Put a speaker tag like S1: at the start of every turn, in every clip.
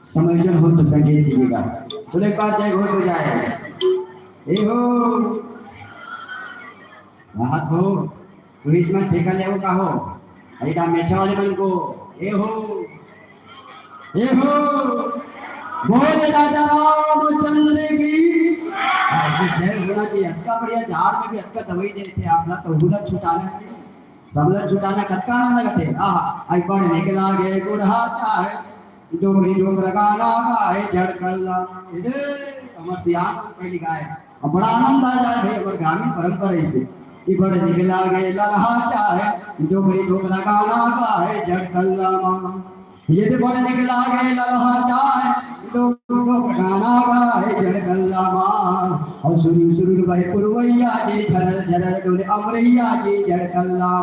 S1: समझन हो तो संगीत दीजिएगा। चलो एक बार जय घोष हो जाए। ए हो राहत हो तू हिजमन ठेका ले का हो ऐटा मेछा वाले बन को ए हो बोले राजा रामचंद्र की ऐसे जय होना चाहिए। अटका बढ़िया झाड़ में भी अटका दवाई देते आपला तो हुलक छुटाना सबला छुटाना कटका ना लगते आहा आई पढ़ने के लागे गुढ़ा चाहे डोंगरी डोंगर गाना गाए जड़ कल्ला इधर अमर सियाम पहली गाय अब बड़ा आनंद आ जाए भाई और ग्रामीण परंपरा से ये बड़े निकला गए ललहा चाहे डोंगरी डोंगर गाना गाए जड़ कल्ला ये तो बड़े निकला गए ललहा चाहे डोंगरी गाना गाए जड़ कल्ला और सुरु सुरु भाई पुरवैया जी झरर झरर डोले अमरैया जी जड़ कल्ला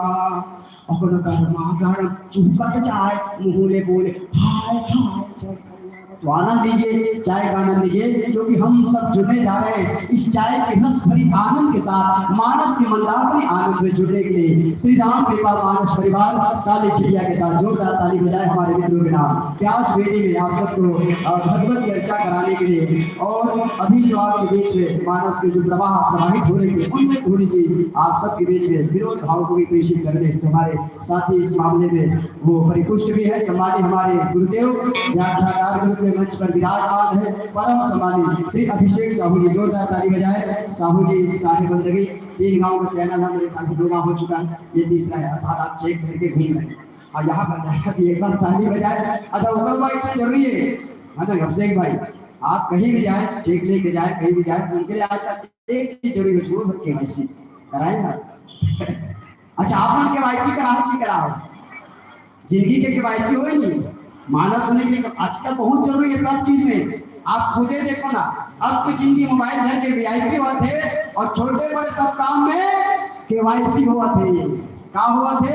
S1: और गरम चुपक जाए मुँह बोले हाय हाय तो आनंद लीजिए चाय का आनंद लीजिए क्योंकि हम सब जुड़ने जा रहे हैं इस चाय के रस भरी आनंद के साथ मानस के मंदाकिनी आनंद में जुड़ने के लिए श्री राम कृपा मानस परिवार साली चिड़िया के साथ जोरदार ताली बजाए हमारे मित्रों के नाम प्यास वेदी में आप सबको भगवत चर्चा कराने के लिए और अभी जो आपके बीच में मानस के जो प्रवाह प्रवाहित हो रहे थे उनमें थोड़ी सी आप सबके बीच में विरोध भाव को भी प्रेषित करने हमारे साथी इस मामले में वो परिपुष्ट भी है सम्मानित हमारे गुरुदेव व्याख्याकार ग्रुप में मंच पर विराजमान है परम सम्मानित श्री अभिषेक साहू जी जोरदार ताली बजाए साहू जी साहिब बंदगी 3 गांव का चैनल है मेरे ख्याल से 2 गांव हो चुका है ये तीसरा है अर्थात आप चेक करके घूम रहे और यहाँ पर जाकर भी एक बार ताली बजाए। अच्छा ऊपर भाई इतना जरूरी है ना अभिषेक भाई आप कहीं भी जाए चेक लेके जाए कहीं भी जाए उनके लिए आज एक चीज जरूरी है छोड़ो केवाईसी कराए ना अच्छा आपने केवाईसी कराओ नहीं कराओ जिंदगी के केवाईसी हो नहीं मानस होने के लिए आजकल बहुत जरूरी है सब चीज में आप खुदे देखो ना अब तो जिंदगी मोबाइल घर के वीआईपी हुआ थे और छोटे बड़े सब काम में केवाईसी हुआ थे क्या हुआ थे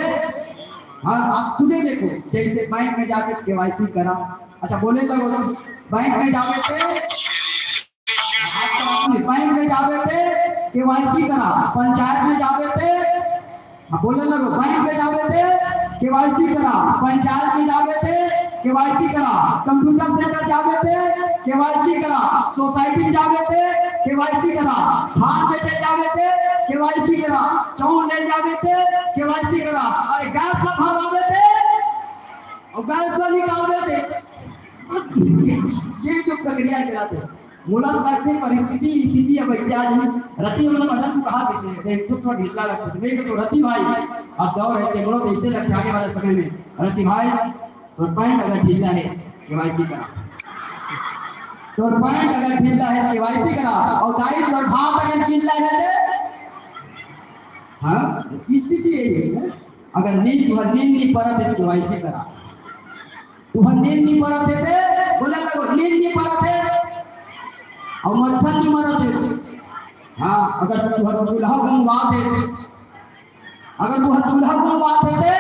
S1: हाँ आप खुदे देखो जैसे बैंक में जाकर केवाईसी करा अच्छा बोले लगो बैंक में जावे थे बैंक में जावे थे केवाईसी करा पंचायत में जावे थे बोले लगो बैंक में जावे थे केवाईसी करा पंचायत में जावे थे केवाईसी करा कंप्यूटर सेंटर जावे थे केवाईसी करा सोसाइटी जावे थे केवाईसी करा धान बेचे जावे थे केवाईसी करा चावल ले जावे थे केवाईसी करा अरे गैस ला भरवावे थे और गैस ला निकाल देते ये जो प्रक्रिया चलाते मूलत लगते परिस्थिति स्थिति अब ऐसे आज रति मतलब अजन को कहा किसी से तो थोड़ा ढीला लगता है मैं तो रति भाई अब दौर ऐसे मूलत ऐसे लगते आने वाले समय में रति भाई तो पैंट अगर ढीला है केवाईसी करा तो पैंट अगर ढीला है केवाईसी करा और दाई और भात अगर ढीला है हाँ स्थिति यही है अगर नींद तुहर नींद नहीं परत है केवाईसी करा तुहर नींद नहीं परत है बोले लगो नींद नहीं परत है और मच्छर नहीं मरत है हाँ अगर तुहर चूल्हा गुनवा दे अगर तुहर चूल्हा गुनवा दे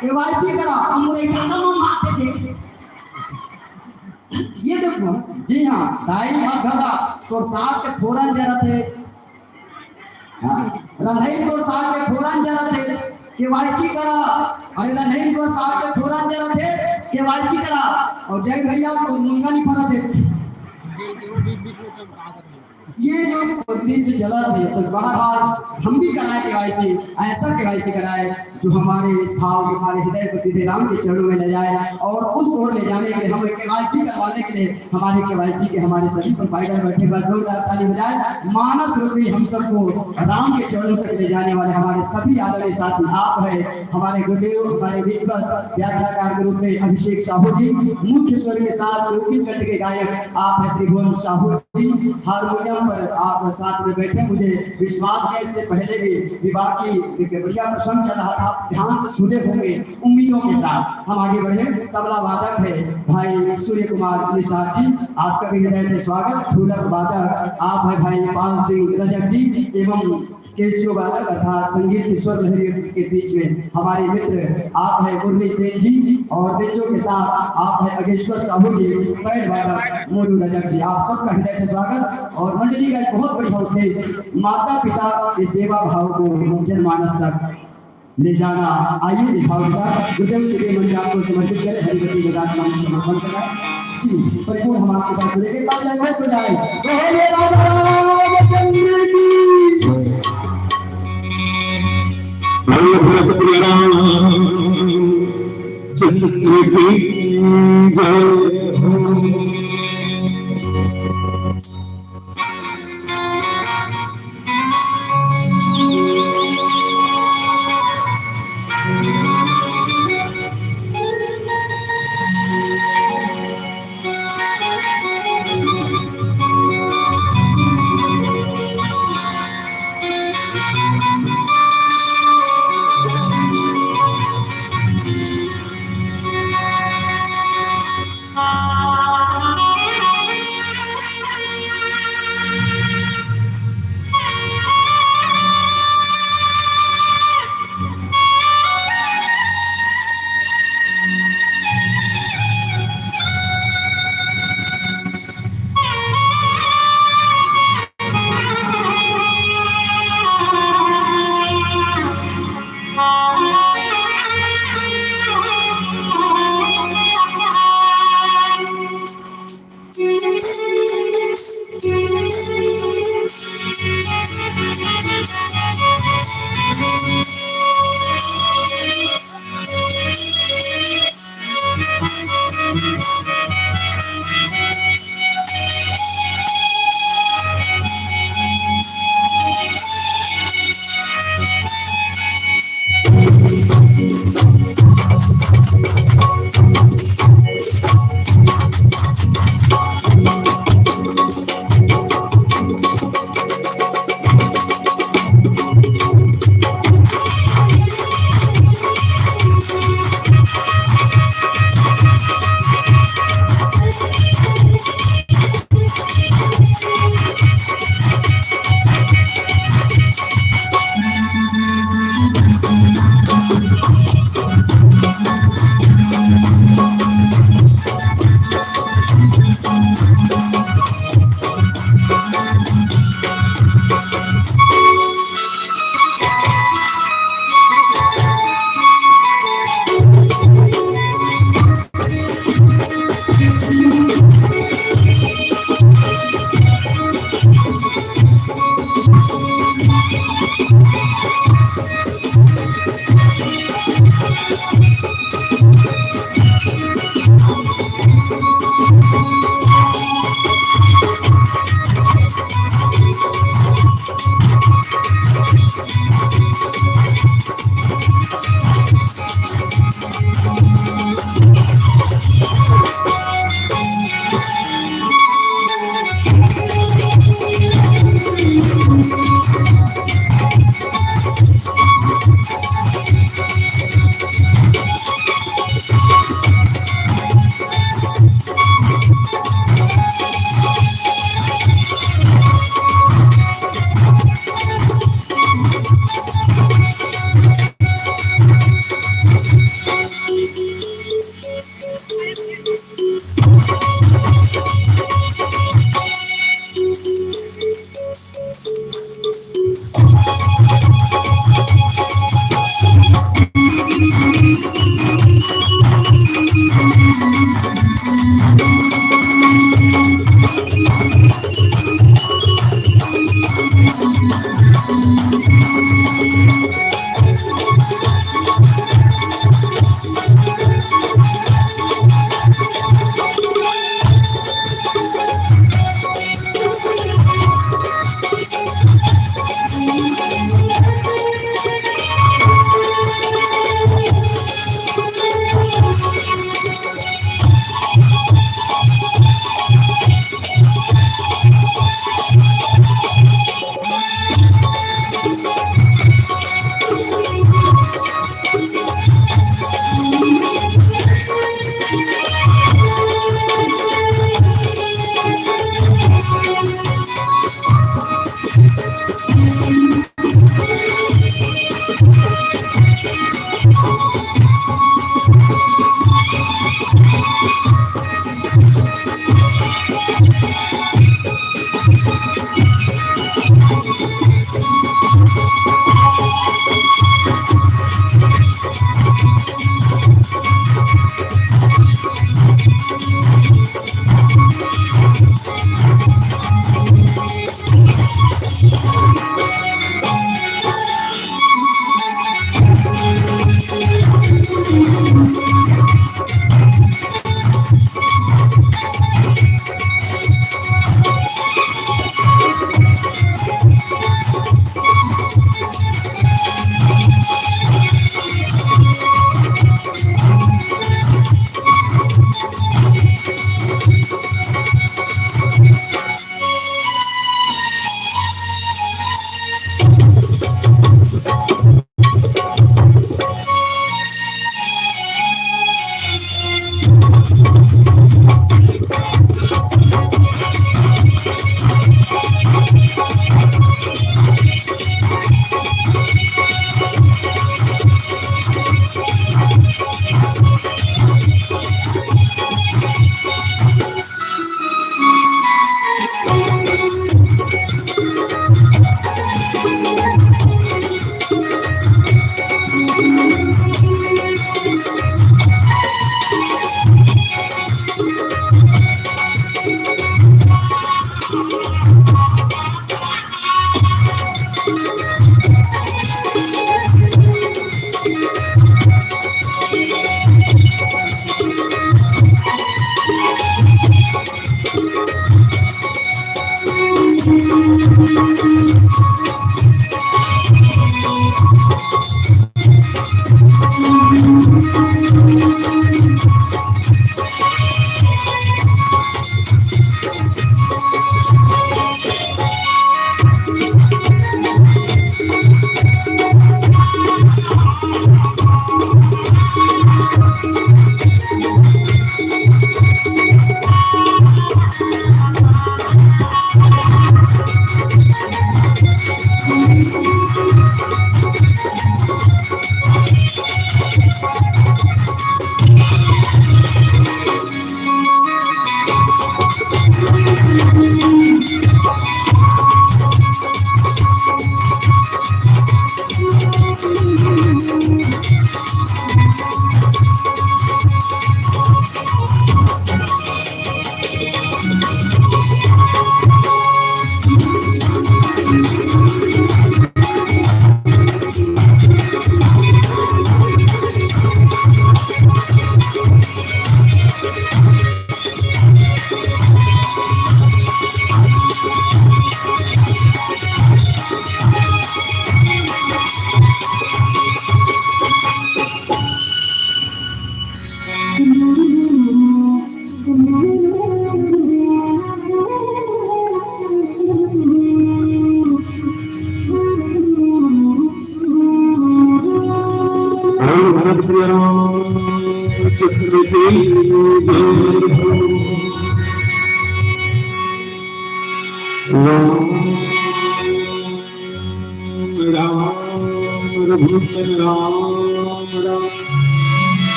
S1: केवाईसी करा हमरे गाना में माथे दे ये देखो जी हाँ दाई मधरा तो साथ के फोरन जरत है हाँ रंधई तो साथ के फोरन जरत है केवाईसी करा अरे रंधई तो साथ के फोरन जरत है केवाईसी करा और जय भैया तो मुंगा नहीं फरत है ये जो कुछ दिन से चला थे तो बार बार हम भी कराए केवाईसी, ऐसा केवाईसी कराए जो हमारे इस भाव हमारे हृदय को सीधे राम के चरणों में ले जाए और उस ओर ले जाने के लिए हम केवाईसी करवाने के लिए हमारे केवाईसी के हमारे सभी प्रोवाइडर बैठे पर जोरदार ताली बजाए। मानस रूप में हम सबको राम के चरणों तक ले जाने वाले हमारे सभी आदरणीय साथी आप है, हमारे गुरुदेव हमारे विद्वत व्याख्याकार के रूप में अभिषेक साहू जी, मुख्य स्वर के साथ लोकिल कंठ के गायक आप है त्रिभुवन साहू जी, हारमोनियम पर आप साथ में बैठे। मुझे विश्वास है इससे पहले भी विवाह की बढ़िया प्रसंग चल रहा था, ध्यान से सुने होंगे उम्मीदों के साथ हम आगे बढ़े। तबला वादक है भाई सूर्य कुमार निषाद जी, आपका भी हृदय से स्वागत। ढोलक वादक आप है भाई पाल सिंह रजक जी एवं केसियो वादक अर्थात संगीत ईश्वर लहरी के बीच में हमारे मित्र आप है मुरली सेन जी और बेंजो के साथ आप है अगेश्वर साहू जी, पैड वादक मोनू रजक जी, आप सबका हृदय से स्वागत। और मंडली का एक बहुत बड़ा उद्देश्य माता पिता के सेवा भाव को जनमानस तक ले जाना। आइए इस भाव के साथ गुरुदेव श्री के मंच आपको समर्पित करें, हरिभक्ति के साथ नाम समर्पण करें जी। परिपूर्ण हम आपके साथ जुड़ेंगे, तालियां हो जाए। बोले राजा रामचंद्र की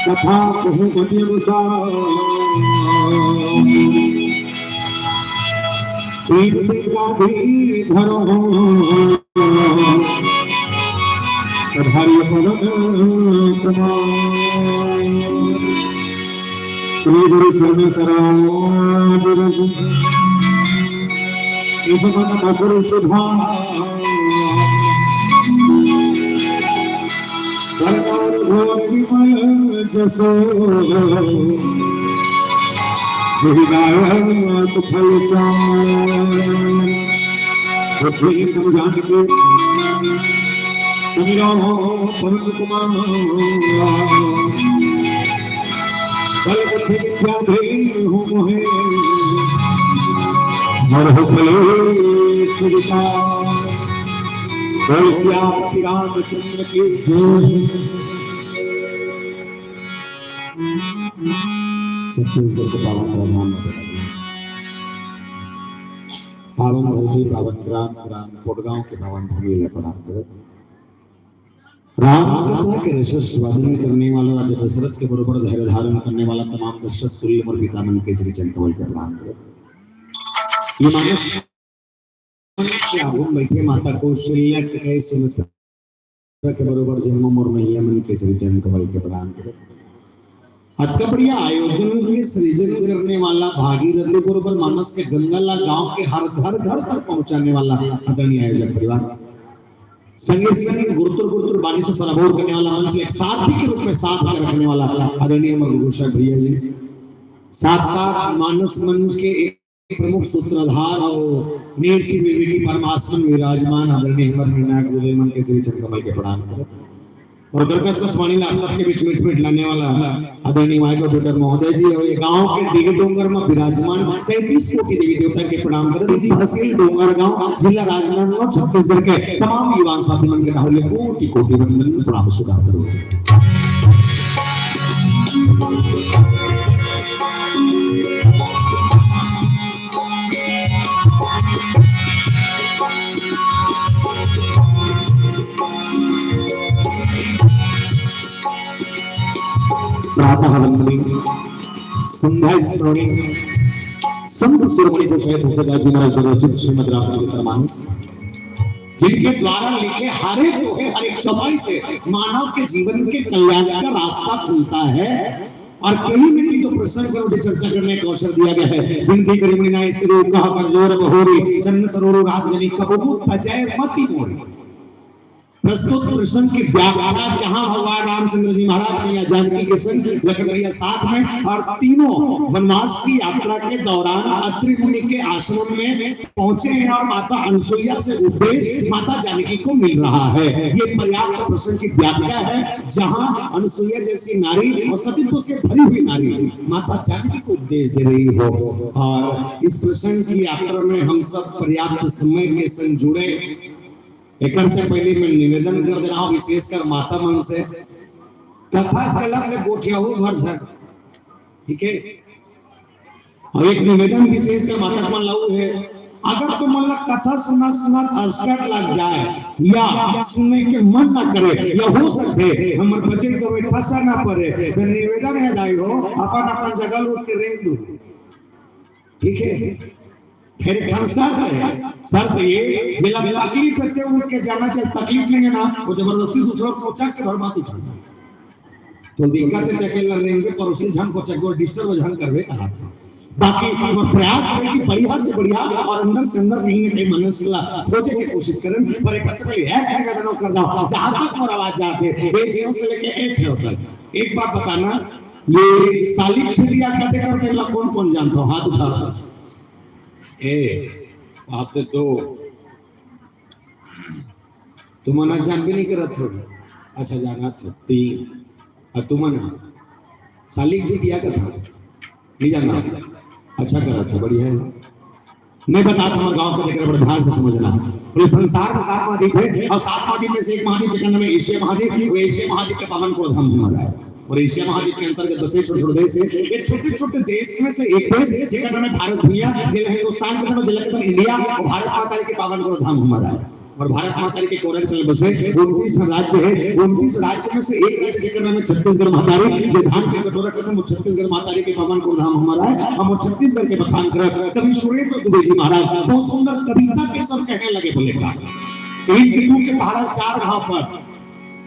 S2: कथा बहुमति अनुसार धरो श्री गुरु चरण सरोज मधुर सुधा जसो हिदायत फल जान के समीरो पवन कुमार बल बुद्धि विद्या दे हो मोहे मर हो भले सुविता बोल श्री रामचंद्र की जय। छत्तीसगढ़ के पावन प्रधान पावन भूमि पावन ग्राम ग्राम कोटगांव के पावन भूमि प्रणाम करो। राम कथा के रसस स्वाधीन करने वाला राजा दशरथ के बरोबर धैर्य धारण करने वाला तमाम दशरथ तुल्य और पिता मन के श्री चंद्रवल के प्रणाम करो। ये मानस के आगू बैठे माता कौशल्या के सुमित्रा के बरोबर जन्म और मैया मन के श्री चंद्रवल के प्रणाम करो। अतकबड़िया आयोजन के सृजन करने वाला भागीरथी बरोबर मानस के गंगाला गांव के हर घर घर तक पहुंचाने वाला आदरणीय आयोजक परिवार संगे संग गुरुतुर बानी से सराबोर करने वाला मंच एक साथ भी के रूप में साथ में रखने वाला आदरणीय गुरुशा भैया जी, साथ साथ मानस मंच के एक प्रमुख सूत्रधार और नीरची देवी की परमात्मा विराजमान आदरणीय मीनाक उदय मन के श्री चंद्रकमल के प्रणाम करो। और दरकस स्वामी आप सबके बीच मिट लाने वाला आदरणीय माइको डॉक्टर महोदय जी और ये गांव के डिगे डोंगर में विराजमान 33 कोटि देवी देवता के प्रणाम करें। तहसील डोंगर गांव जिला राजनांदगांव छत्तीसगढ़ के तमाम युवा साथी मन के ढाले कोटि कोटि वंदन प्रणाम स्वीकार करो। प्रातः वंदने संध्या स्मरणे संत शिरोमणि गोसाई तुलसीदास जी महाराज विरचित श्रीमद् रामचरितमानस जिनके द्वारा लिखे हर एक दोहे हर एक चौपाई से मानव के जीवन के कल्याण का रास्ता खुलता है। और कहीं न कहीं जो प्रसंग पर मुझे चर्चा करने का अवसर दिया गया है, विनती करी मणिनाय सिरो कहा कर जोर बहोरी चन्न सरोरो रात जनी कबू तजय मति मोरी। प्रस्तुत प्रसंग की व्याख्या जहां भगवान रामचंद्र जी महाराज ने या जानकी के संग लखन भैया साथ में और तीनों वनवास की यात्रा के दौरान अत्रि मुनि के आश्रम में पहुंचे हैं और माता अनुसुईया से उपदेश माता जानकी को मिल रहा है। ये पर्याप्त प्रसंग की व्याख्या है जहां अनुसुईया जैसी नारी और सतीत्व से भरी हुई नारी माता जानकी को उपदेश दे रही हो। और इस प्रसंग की यात्रा में हम सब पर्याप्त समय के संग जुड़े। एक से पहले मैं निवेदन कर दे रहा हूं विशेषकर माता मन से, कथा चलत है गोठिया हो भर झट, ठीक है। और एक निवेदन विशेषकर माता मन लाऊ है, अगर तुम कथा सुना सुना असकट लग जाए या सुनने के मन ना करे या हो सकते हमर बच्चे को फंसा ना पड़े तो निवेदन है दाई हो अपन अपन जगह उठ के रेंग दो, ठीक है। फिर शर्त ये जिला तकलीफ करते उठ के जाना चाहिए, तकलीफ नहीं है ना वो जबरदस्ती दूसरों को उठा के भर बात उठाना तो दिक्कत है। अकेला रहेंगे पर उसी झन को चक्कर डिस्टर्ब झन करवे कहा था। बाकी प्रयास है कि बढ़िया से बढ़िया और अंदर से अंदर कहीं ना कहीं मन से खोजे की कोशिश करें। पर एक से पहले है क्या कहना कर दो जहां तक मोर आवाज जाते एक जीव से लेके एक जीव तक। एक बात बताना, ये सालिक छुटिया कहते करते कौन कौन जानता हो? हाथ उठा आप तो तुमना जान भी नहीं करत हो। अच्छा जाना था तीन तुमना सालिक जी दिया का था नहीं जाना, अच्छा करा था, बढ़िया है। मैं बता हमारे गांव को देखकर बड़े ध्यान से समझना। पूरे संसार में 7 महाद्वीप है और 7 महाद्वीप में से एक महाद्वीप जिसका नाम है एशिया महाद्वीप। वो एशिया महाद्वीप का पावन को धाम हमारा है और एशिया महाद्वीप के अंतर्गत 10 छोटे-छोटे देश है। ये छोटे-छोटे देश में से एक देश जिसका नाम है भारत भूमिया, जिला हिंदुस्तान के नाम जिला के नाम इंडिया और भारत माता के पावन को धाम हमारा है। और भारत माता के कोरंचल बसे 29 राज्य है। 29 राज्य में से एक राज्य जिसका नाम है छत्तीसगढ़ महातारी, जो धाम के कटोरा के वो छत्तीसगढ़ माता के पावन को धाम हमारा है। हम छत्तीसगढ़ के बखान कर कवि सुरेंद्र दुबे जी महाराज बहुत सुंदर कविता के सब कहने लगे बोले का कहीं कि तू के पहाड़ 4 घाव पर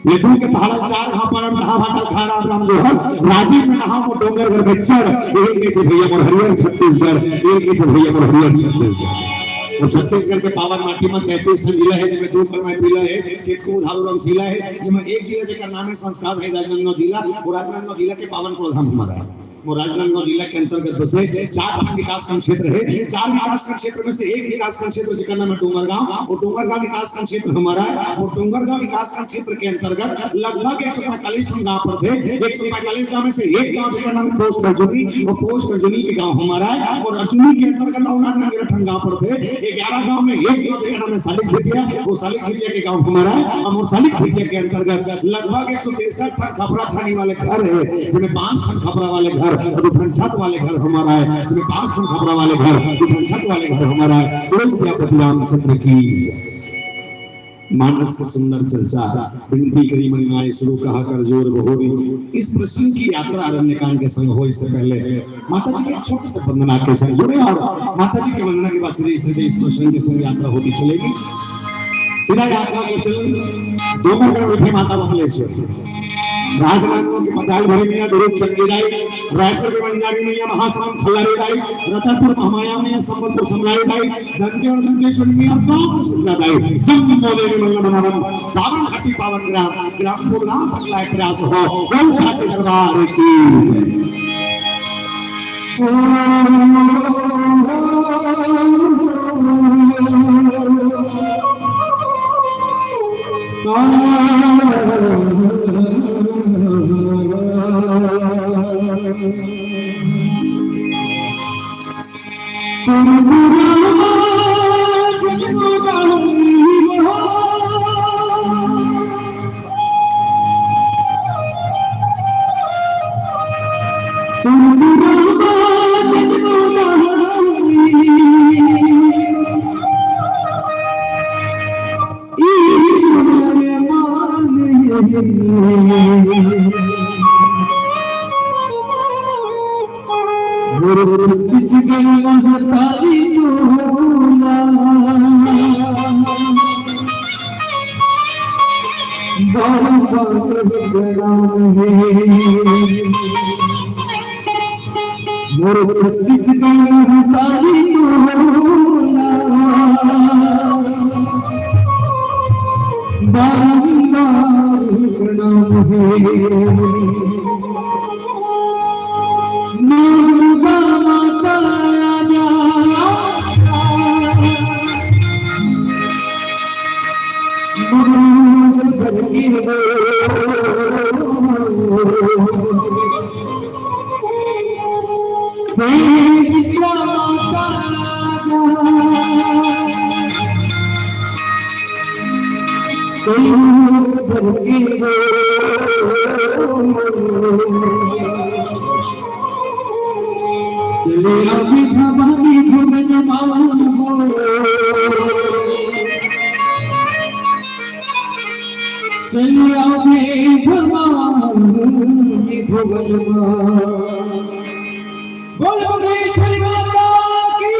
S2: ये दूर के पहाड़ 4 घाव पर नहा भाटा खा राम जो है राजीव में नहा वो डोंगर में चढ़ एक भैया मोर हरियर छत्तीसगढ़, एक भैया मोर हरियर छत्तीसगढ़। और छत्तीसगढ़ के पावन माटी में 33 जिला है जिसमें 2 कर्मा जिला है, एक को धारुरम जिला है जिसमें एक जिला जिसका नाम है संस्कार है राजनांदगांव जिला। और राजनांदगांव जिला के पावन को धाम हमारा है। वो राजनांदगांव जिला के अंतर्गत बसे 4 विकासखंड क्षेत्र है। 4 विकासखंड क्षेत्र में से एक विकासखंड क्षेत्र जिसका नाम है डोंगरगांव। और डोंगरगांव विकासखंड क्षेत्र हमारा है। और डोंगरगांव विकासखंड क्षेत्र के अंतर्गत लगभग 145 गांव पर थे। 145 गांव में से एक गांव जिसका नाम है पोस्ट अर्जुनी और पोस्ट अर्जुनी के गांव हमारा है। और अर्जुनी के अंतर्गत 99 गांव पर थे। 11 गांव में एक गांव जिसका नाम है सालिक झिटिया, वो सालिक झिटिया के गांव हमारा है। और सालिक झिटिया के अंतर्गत लगभग 163 खपरा छानी वाले घर है जिसमें 5 खपरा वाले घर छत वाले घर हमारा है। इसमें 5 खपरा वाले घर छत वाले घर हमारा है। रामचंद्र की मानस से सुंदर चर्चा विनती करी मणिनाय शुरू कहा कर जोर बहोरी। इस प्रश्न की यात्रा अरण्यकांड के संग हो। इससे पहले माता जी के छोटे से वंदना के संग जुड़े और माता जी के वंदना के बाद सीधे सीधे इस प्रश्न के संग यात्रा होती चलेगी। सीधा यात्रा को चल डोंगरगढ़ बैठे माता बमलेश्वर, राजनांदगांव की पताल भरी मैया दुर्ग चंडी दाई, रायपुर के मंजारी मैया महासमान खल्लारी दाई, रतनपुर महामाया मैया संबलपुर समराई दाई, दंते और दंतेश्वरी मैया गांव को सुखला दाई। जम बोले में मंगल मनावन पावन घाटी पावन ग्राम प्रोग्राम तक लायक प्रयास हो गौ साचे दरबार की मोर छत्तीसगढ़ तारी बारंबार प्रणाम दुर्गा माता राजा चले अभी भवानी भुवन चले अभी भवानी भुवन बोल भुवनेश्वरी माता की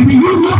S3: Thank you.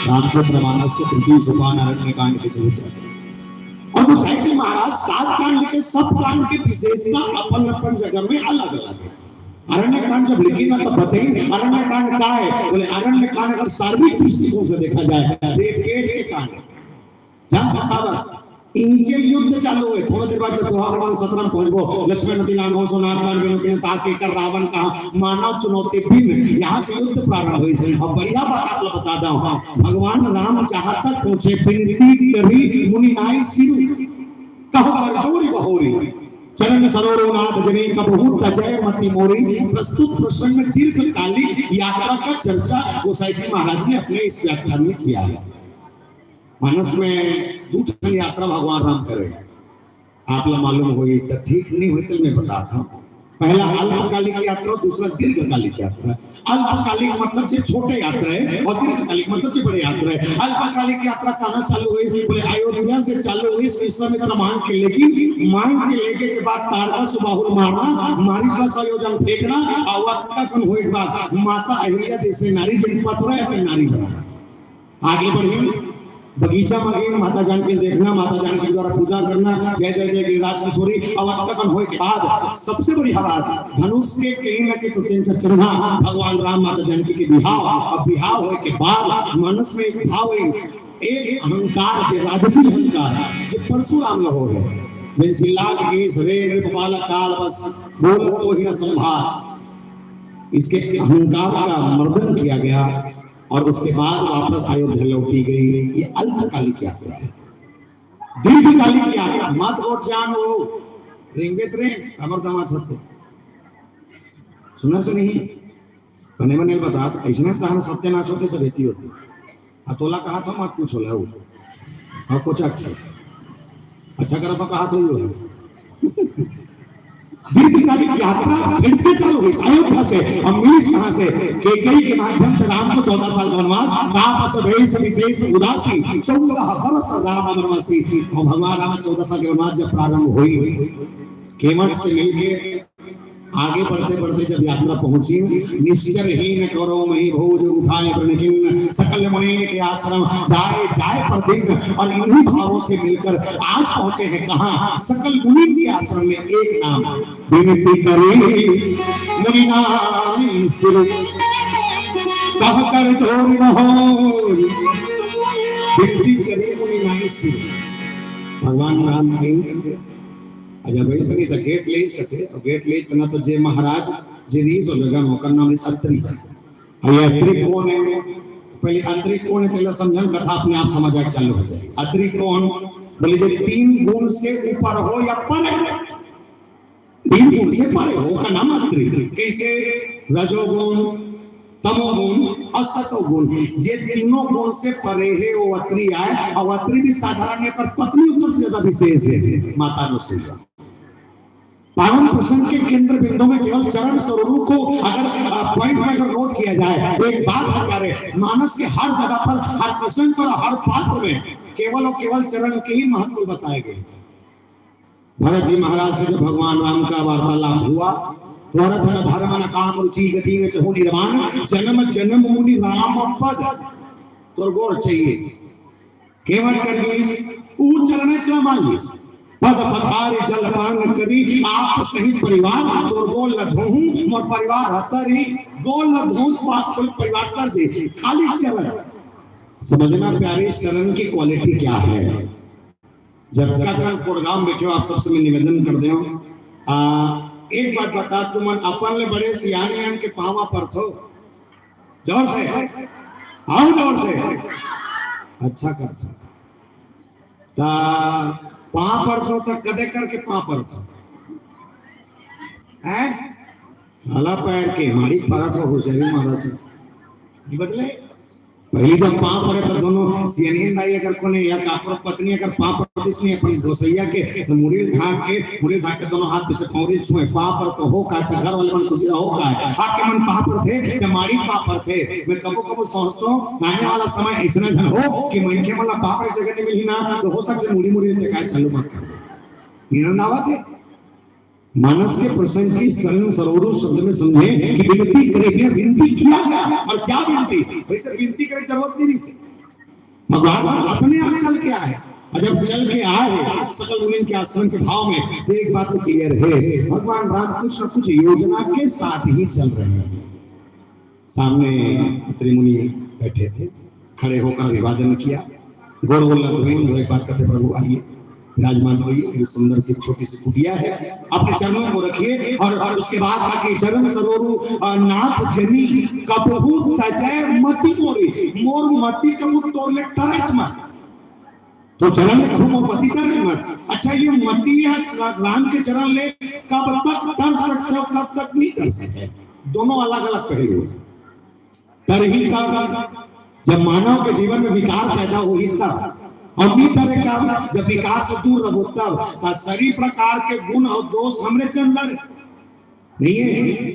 S2: रामचंद्र मानस के तृतीय सोपान अरण्य कांड के चर्चा और गोसाई जी महाराज 7 कांड के सब कांड की विशेषता अपन अपन जगह में अलग अलग है। अरण्य कांड जब लिखी ना तब बताइए अरण्य कांड क्या है। बोले अरण्य कांड अगर सार्वजनिक दृष्टिकोण से देखा जाए पेट के कांड जब इनसे युद्ध चालू हुए थोड़ी देर बाद जब भगवान 17 में पहुंचबो लक्ष्मण नदी लांग हो सोनार कान बेनो के ताके कर रावण का मानव चुनौती भिन्न यहां से युद्ध प्रारंभ हुई है। अब बढ़िया बात आपको बता दूं भगवान राम जहां तक पहुंचे विनती करी मुनि नाई सिर कहो करजोरी बहोरी चरण सरोवर नाथ जने कबहू तजय मति मोरी प्रस्तुत प्रसंग दीर्घकालिक यात्रा का चर्चा गोसाई जी महाराज ने अपने इस व्याख्यान में किया है। मानस में दूसरी यात्रा भगवान राम करे आप लोग मालूम हुई तो ठीक नहीं हुई तो मैं बताता हूँ। पहला अल्पकालिक यात्रा दूसरा दीर्घकालिक यात्रा। अल्पकालिक मतलब जो छोटे यात्रा है और दीर्घकालिक मतलब जो बड़े यात्रा है। अल्पकालिक यात्रा कहाँ चालू हुई बोले अयोध्या से चालू हुई इस समय तो मांग के लेगी मांग के लेके के बाद तारका सुबाहुल मारना मारी का संयोजन फेंकना और वक्ता हुए के बाद माता अहिल्या जैसे नारी जन पत्र है नारी बनाना आगे बढ़ी बगीचा में गई माता जानकी देखना माता जानकी द्वारा पूजा करना जय जय जय गिरिराज किशोरी अवतकन होने के बाद सबसे बड़ी बात धनुष के कहीं न कहीं प्रत्यंश चढ़ना भगवान राम माता जानकी के बिहाव और बिहाव होने के बाद मनस में एक भाव एक अहंकार जो राजसी अहंकार जो परशुराम हो है जिन चिल्ला के सवे नृपपाल काल बस बोल तो ही न संभाल इसके अहंकार का मर्दन किया गया और उसके बाद वापस अयोध्या लौटी गई। ये अल्पकालिक यात्रा है। दीर्घकालिक यात्रा मत और जान हो रेंगे रे अमर दमात होते सुना से नहीं बने बने बता ऐसे ना कहा सत्यानाश होते सब रहती होती अतोला कहा था मत पूछो ला और कुछ अच्छा करा तो कहा था यो दीर्घकालिक यात्रा फिर से चालू हुई अयोध्या से और मिली कहां से कैकेयी के माध्यम से राम को 14 साल का वनवास वापस भेष विशेष उदासी 14 वर्ष राम वनवासी और भगवान राम 14 साल के वनवास जब प्रारंभ हुई केवट से मिलके आगे बढ़ते बढ़ते जब यात्रा पहुंची निश्चर हीन करो मही भोज उठाए प्रणिकिन सकल मुनि के आश्रम जाए जाए पर दिन और इन्हीं भावों से मिलकर आज पहुंचे हैं कहां सकल मुनि के आश्रम में एक नाम विनती करे मुनि नाम सिर कह कर जोर बहोर विनती करे मुनि नाम सिर भगवान राम थे अच्छा भाई सनी तो गेट ले सकते और गेट ले इतना तो जे महाराज जे रीस हो जगह होकर नाम इस अत्री ये अत्री कौन है पहले अत्री कौन है पहले समझन कथा अपने आप समझ आ चालू हो जाए अत्री कौन बोले जो 3 गुण से ऊपर हो या पर 3 गुण से परे हो का नाम अत्री कैसे रजोगुण तमोगुण और सतोगुण ये तीनों गुण से परे है वो अत्री आए और अत्री भी साधारण कर पत्नी उत्तर से ज्यादा विशेष है माता नुसैया पावन प्रसंग के केंद्र बिंदु में केवल चरण स्वरूप को अगर पॉइंट में अगर नोट किया जाए तो एक बात है मानस के हर जगह पर हर प्रसंग पर हर पात्र में केवल और केवल चरण के ही महत्व बताए गए भरत जी महाराज से जब भगवान राम का वार्तालाप हुआ, भरत न धर्म न काम रुचि गति न चहु निर्माण, जन्म जन्म मुनि राम पद तोर गोर चाहिए केवल कर गई ऊ चलने चला मांगी पद पधारी जल पान करी आप सहित परिवार तोर गोल लधोहू मोर परिवार हतरी गोल लधोहू पास परिवार कर दे खाली चल। समझना प्यारे शरण की क्वालिटी क्या है। जब तक प्रोग्राम बैठे आप सबसे मैं निवेदन कर दे एक बात बता, तुम अपन ले बड़े सियाने के पावा पर थो जोर से आओ जोर से अच्छा करता ता पा पर तो कदे करके पा पर तो है हाला पैर के मारी पड़ा तो होशियारी मारा तो बदले पहली जब पा पड़े तो दोनों सियानी दाई अगर कोने या कापर पत्नी अगर पा पर इसने अपनी दोसैया के मुड़ी धाक के दोनों हाथ पे से पौड़ी छुए पा पर तो हो का तो घर वाले मन खुशी हो का आपके मन पा पर थे या मारी पा पर थे। मैं कबो सोचता हूं आने वाला समय ऐसा जन हो कि मन के मतलब पा पर जगह नहीं मिली ना तो हो सकते मुड़ी ते काय चालू मत कर निरंद आवत है। मानस के प्रसंग की सरल सरोवरों शब्द में समझे कि विनती करेंगे, विनती किया गया और क्या विनती, वैसे विनती करे जरूरत नहीं से भगवान अपने आप चल के आए और जब चल के आए सकल मुनि के आश्रम के भाव में तो एक बात तो क्लियर है, भगवान राम कुछ न कुछ योजना के साथ ही चल रहे हैं। सामने अत्रि मुनि बैठे थे, खड़े होकर अभिवादन किया, गोड़ गोल एक बात कहते प्रभु आइए विराजमान होइए, सुंदर सी छोटी सी कुटिया है, अपने चरणों को रखिए और उसके बाद आके चरण सरोरु नाथ जनी कबहू तजय मति मोरी मोर मति कबू तोड़ले टरच मत तो चरण ले कबू मोर मति टरच मत। अच्छा ये मति है राम के चरण ले कब तक टर सकते हो कब तक नहीं कर सकते, दोनों अलग अलग पहलू है। तरही का जब मानव के जीवन में विकार पैदा हुई तब और तरह का जब विकार से दूर रहो तब सभी प्रकार के गुण और दोष हमरे अंदर नहीं है।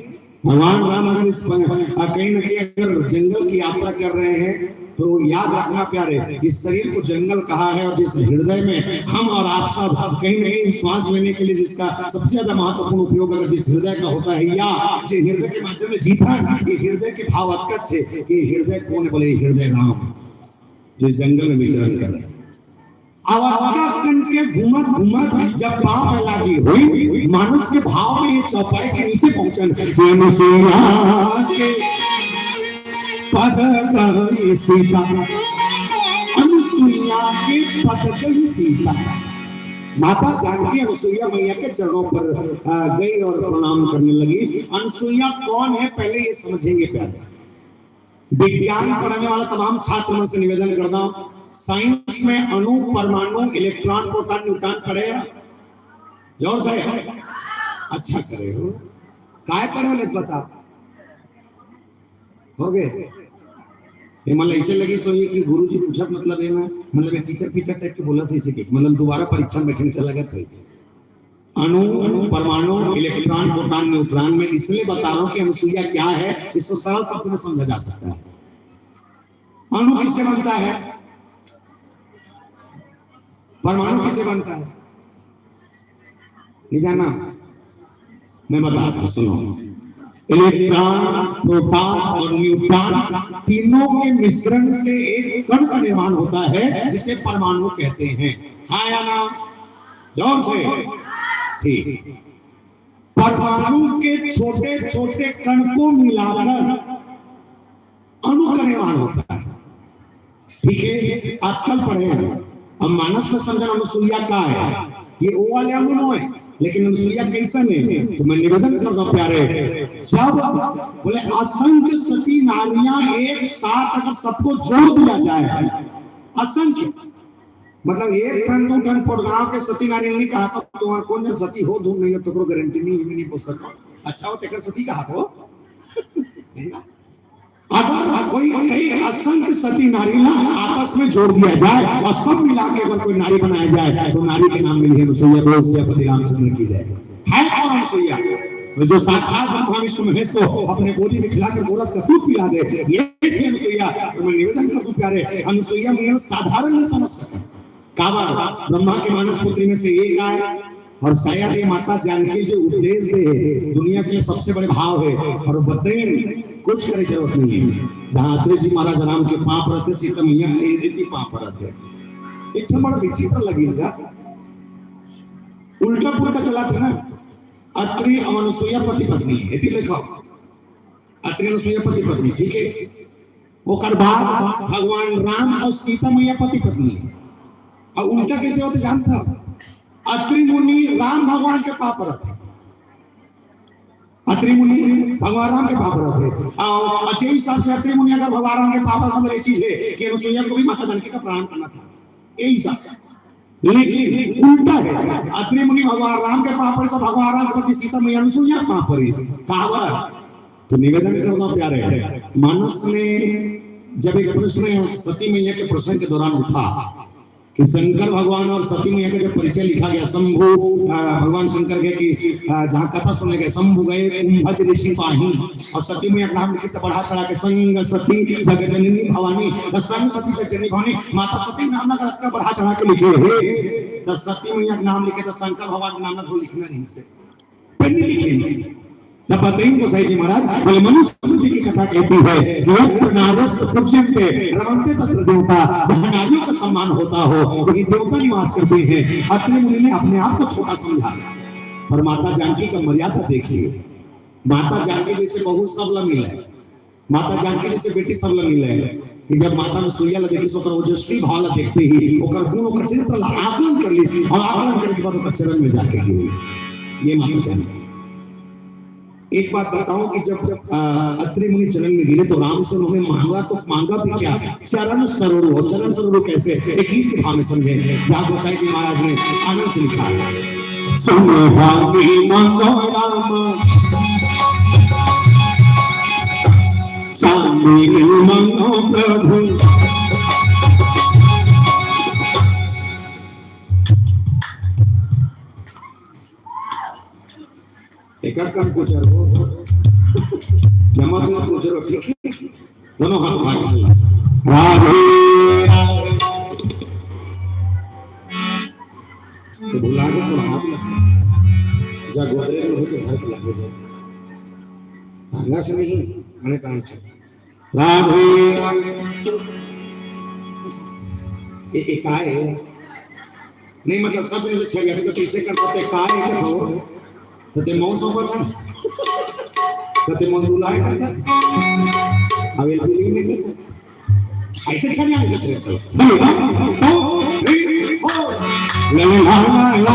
S2: भगवान राम अगर इस कहीं न कहीं अगर जंगल की यात्रा कर रहे हैं तो याद रखना प्यारे, इस शरीर को जंगल कहा है और जिस हृदय में हम और आप सब कहीं न कहीं श्वास लेने के लिए जिसका सबसे ज्यादा महत्वपूर्ण उपयोग अगर जिस हृदय का होता है या जिस हृदय के माध्यम में जीता ये हृदय के भाव अतकच है कि हृदय कौन बोले, हृदय राम जो जंगल में विचरण कर रहे हैं। के घूमत जब पांव में लागी हुई मानस के भाव में ये चौपाई के नीचे पहुंचन अनुसुईया के पद गई सीता, अनुसुईया के पद गई सीता। माता जानकी अनुसुईया मैया के चरणों पर गई और प्रणाम करने लगी। अनुसुईया कौन है पहले ये समझेंगे प्यारे। विज्ञान पढ़ने वाला तमाम छात्र मन से निवेदन करता हूं, साइंस में अणु परमाणु इलेक्ट्रॉन प्रोटॉन न्यूट्रॉन पढ़े जोर से अच्छा करे हो काय पढ़े ले बता हो गए ये मतलब ऐसे लगी सो ये कि गुरुजी पूछा मतलब है ना मतलब टीचर टाइप के बोला था इसे कि मतलब दोबारा परीक्षा बैठने से लगा था अणु परमाणु इलेक्ट्रॉन प्रोटॉन न्यूट्रॉन में इसलिए बता रहा हूं कि अनुसुईया क्या है इसको सरल शब्द में समझा जा सकता है। अणु किससे बनता है, परमाणु किसे बनता है नहीं जाना, मैं बताता सुनो। इलेक्ट्रॉन प्रोटॉन और न्यूट्रॉन तीनों के मिश्रण से एक कण का निर्माण होता है जिसे परमाणु कहते हैं। हाँ या ना जोर से ठीक। परमाणु के छोटे छोटे कण को मिलाकर अणु का निर्माण होता है, ठीक है। आप कल पढ़े हैं। अब मानस में समझना अनुसुईया का है, ये ओ वाले अणु है लेकिन अनुसुईया कैसन है तो मैं निवेदन करता हूं प्यारे, जब बोले असंख्य सती नारियां एक साथ अगर सबको जोड़ दिया जाए, असंख्य मतलब एक टन दो टन गांव के सती नारी नहीं कहा तो तुम्हारा कौन जो सती हो धूम नहीं है तो गारंटी नहीं बोल सकता। अच्छा हो तेकर सती कहा तो अगर कोई कई असंख्य सती नारी आपस में जोड़ दिया जाए और सब मिला के अगर कोई नारी बनाया जाए तो नारी के नाम मिली अनुसुईया, द्रौपदी रामचंद्र की जाए है कौन अनुसुईया जो साक्षात ब्रह्मा विष्णु महेश को अपने गोदी में खिलाकर गोरस का दूध पिला दे, ये थी अनुसुईया। तो मैं निवेदन कर दूं प्यारे, अनुसुईया में साधारण नहीं समझ सकता। काबा ब्रह्मा के मानस पुत्री में से एक आए और शायद ये माता जानकी जो उपदेश दे दुनिया के सबसे बड़े भाव है और बतेन कुछ करे जरूरत नहीं है। जहाँ अत्रि जी महाराज राम के पाप रहते सीता मैया इतनी पाप रहते एक बड़ा विचित्र लगेगा उल्टा पुल्टा चला था ना। अत्रि अनुसुईया पति पत्नी है देखो अत्रि अनुसुईया पति पत्नी ठीक है। ओकर बाद भगवान राम और सीता मैया पति पत्नी है और उल्टा कैसे होते जानता अत्रि मुनि राम भगवान के पाप रहते अत्रि मुनि भगवान राम के पाप रहते और अच्छे हिसाब से अत्रि मुनि अगर भगवान राम के पाप मतलब एक चीज है कि अनुसुईया को भी माता जानकी का प्रणाम करना था यही हिसाब से। लेकिन उल्टा है अत्रि मुनि भगवान राम के पाप पर भगवान राम के पति सीता मैया अनुसुईया पाप पर कहावत तो निवेदन करना प्यारे मानस में जब एक प्रश्न सती मैया के प्रश्न के दौरान उठा कि शंकर भगवान और सती मैया का जब परिचय लिखा गया शंभु भगवान शंकर के कि जहाँ कथा सुनने गए शंभु गए कुंभज ऋषि पाही और सती मैया नाम लिखित बढ़ा चढ़ा के संग सती जग जननी भवानी संग सती जग जननी भवानी माता सती नाम का बढ़ा चढ़ा के लिखे तो सती मैया नाम लिखे तो शंकर भगवान के नाम को लिखना नहीं से पढ़ने लिखे तब बताइए गोसाई जी महाराज बोले मनुस्मृति जी की कथा कहती है कि यत्र नारस्त पूज्यन्ते रमन्ते तत्र देवता जहाँ नारियों का सम्मान होता हो वहीं देवता निवास करते हैं। अत्रि मुनि ने अपने आप को छोटा समझा पर माता जानकी का मर्यादा देखिए। माता जानकी जैसे बहू सबला मिले माता जानकी जैसे बेटी सबला मिले कि जब माता में सूर्या ला देखी ओकर ओजस्वी भाव ला देखते ही ओकर गुण ओकर चरित्र ला आकलन कर ली और आकलन करने के बाद ओकर चरण में जाके गिरी। ये माता जानकी। एक बात बताऊं कि जब अत्रि मुनि चरण में गिरे तो राम से उन्होंने मांगा भी क्या चरण सरोरु। चरण सरोरु कैसे एक गीत के भाव में समझे जहाँ गोसाई जी महाराज ने आनंद से लिखा है सुहागी मांगो राम चांदी मांगो प्रभु एक कम पूछ रहा जमा तो पूछ रहा ठीक है दोनों हाथ उठा के चला राधे राधे तो भुला के तो हाथ लगा जा गोदरेज में हो तो घर के लगे जाए भांगा से नहीं मैंने काम से राधे ये काय है नहीं मतलब सब से छड़ गया तो कैसे कर पाते काय है तो ते मौसम बता ते मंदुला है कहता अब ये दिल्ली में कहता ऐसे चल या ऐसे चल चलो 2 3 4 ला ला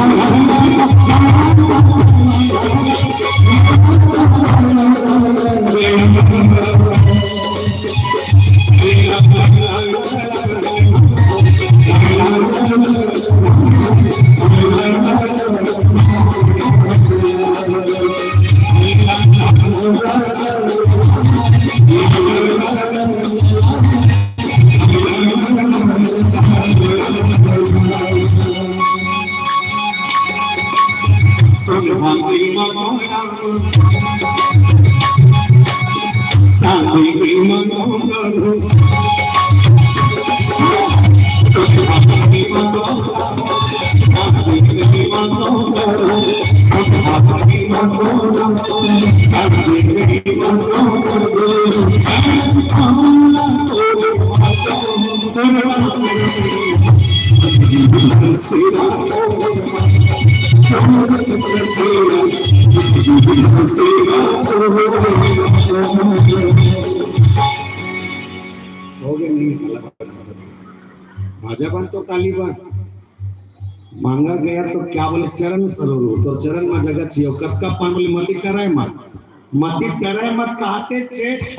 S2: भाजपा तो तालिबान मांगा गया तो क्या बोले चरण सरोवर तो चरण में जगह चाहिए कब का पान बोले मती टराय मत कहते छे।